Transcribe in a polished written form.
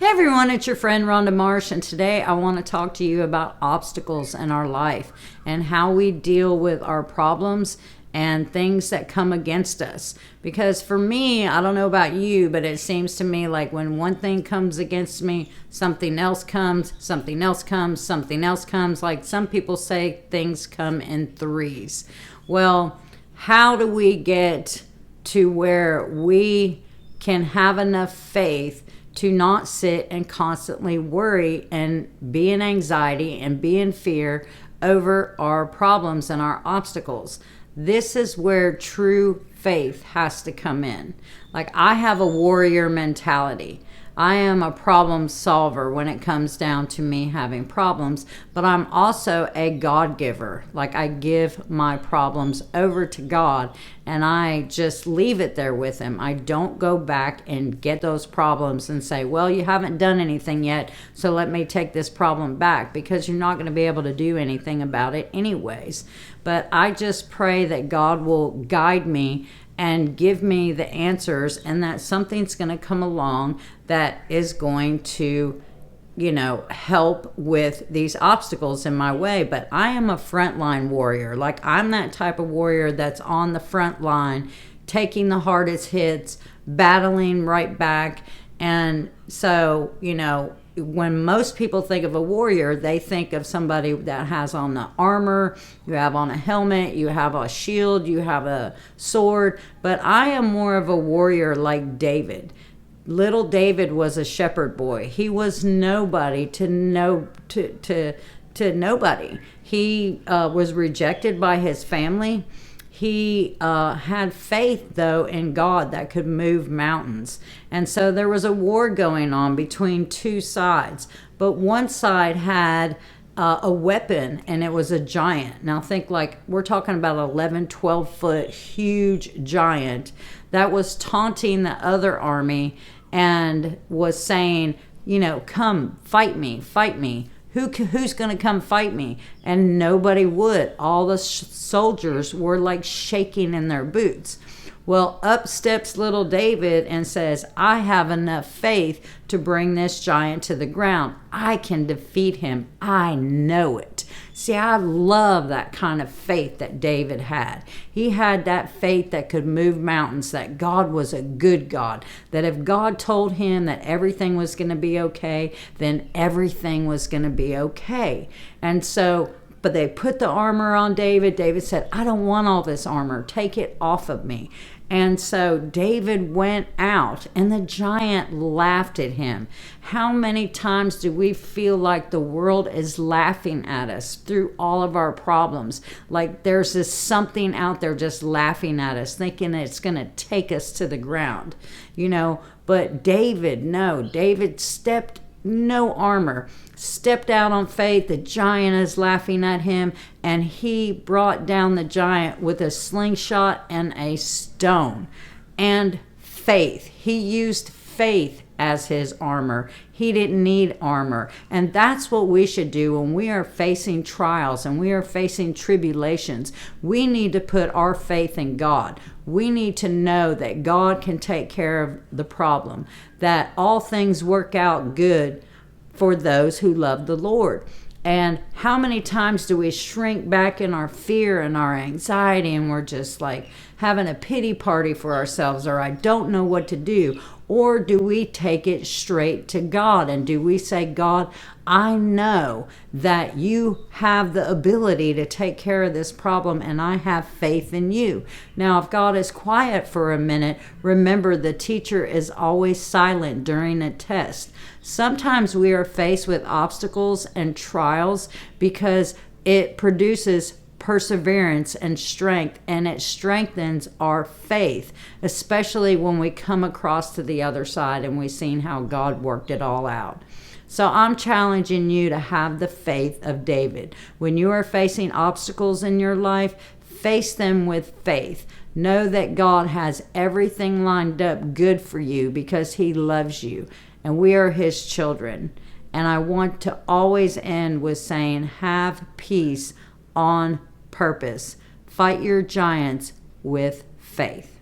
Hey everyone, it's your friend Rhonda Marsh, and today I want to talk to you about obstacles in our life and how we deal with our problems and things that come against us. Because for me, I don't know about you, but it seems to me like when one thing comes against me, something else comes, something else comes, something else comes. Like some people say, things come in threes. Well, how do we get to where we can have enough faith to not sit and constantly worry and be in anxiety and be in fear over our problems and our obstacles? This is where true faith has to come in. Like, I have a warrior mentality. I am a problem solver when it comes down to me having problems, but I'm also a God giver. Like, I give my problems over to God and I just leave it there with Him. I don't go back and get those problems and say, well, you haven't done anything yet, so let me take this problem back, because you're not going to be able to do anything about it anyways. But I just pray that God will guide me and give me the answers, and that something's going to come along that is going to, help with these obstacles in my way. But I am a frontline warrior. Like, I'm that type of warrior that's on the front line, taking the hardest hits, battling right back. And so, when most people think of a warrior, they think of somebody that has on the armor, you have on a helmet, you have a shield, you have a sword. But I am more of a warrior like David. Little David was a shepherd boy. He was nobody to nobody. He was rejected by his family. He had faith, though, in God that could move mountains. And so there was a war going on between two sides. But one side had a weapon, and it was a giant. Now think, like, we're talking about 11, 12-foot huge giant that was taunting the other army and was saying, come, fight me, fight me. Who's going to come fight me? And nobody would. All the soldiers were like shaking in their boots. Well, up steps little David and says, I have enough faith to bring this giant to the ground. I can defeat him. I know it. See, I love that kind of faith that David had. He had that faith that could move mountains, that God was a good God, that if God told him that everything was going to be okay, then everything was going to be okay. And so, but they put the armor on David. David said, I don't want all this armor. Take it off of me. And so David went out, and the giant laughed at him. How many times do we feel like the world is laughing at us through all of our problems? Like there's this something out there just laughing at us, thinking it's going to take us to the ground, But David stepped, no armor, stepped out on faith. The giant is laughing at him, and he brought down the giant with a slingshot and a stone and faith. He used faith as his armor. He didn't need armor. And that's what we should do when we are facing trials and we are facing tribulations. We need to put our faith in God. We need to know that God can take care of the problem, that all things work out good for those who love the Lord. And how many times do we shrink back in our fear and our anxiety, and we're just like having a pity party for ourselves, or I don't know what to do? Or do we take it straight to God, and do we say, God, I know that you have the ability to take care of this problem, and I have faith in you. Now, if God is quiet for a minute, remember the teacher is always silent during a test. Sometimes we are faced with obstacles and trials because it produces perseverance and strength, and it strengthens our faith, especially when we come across to the other side and we've seen how God worked it all out. So I'm challenging you to have the faith of David. When you are facing obstacles in your life, face them with faith. Know that God has everything lined up good for you because He loves you, and we are His children. And I want to always end with saying, have peace on purpose. Fight your giants with faith.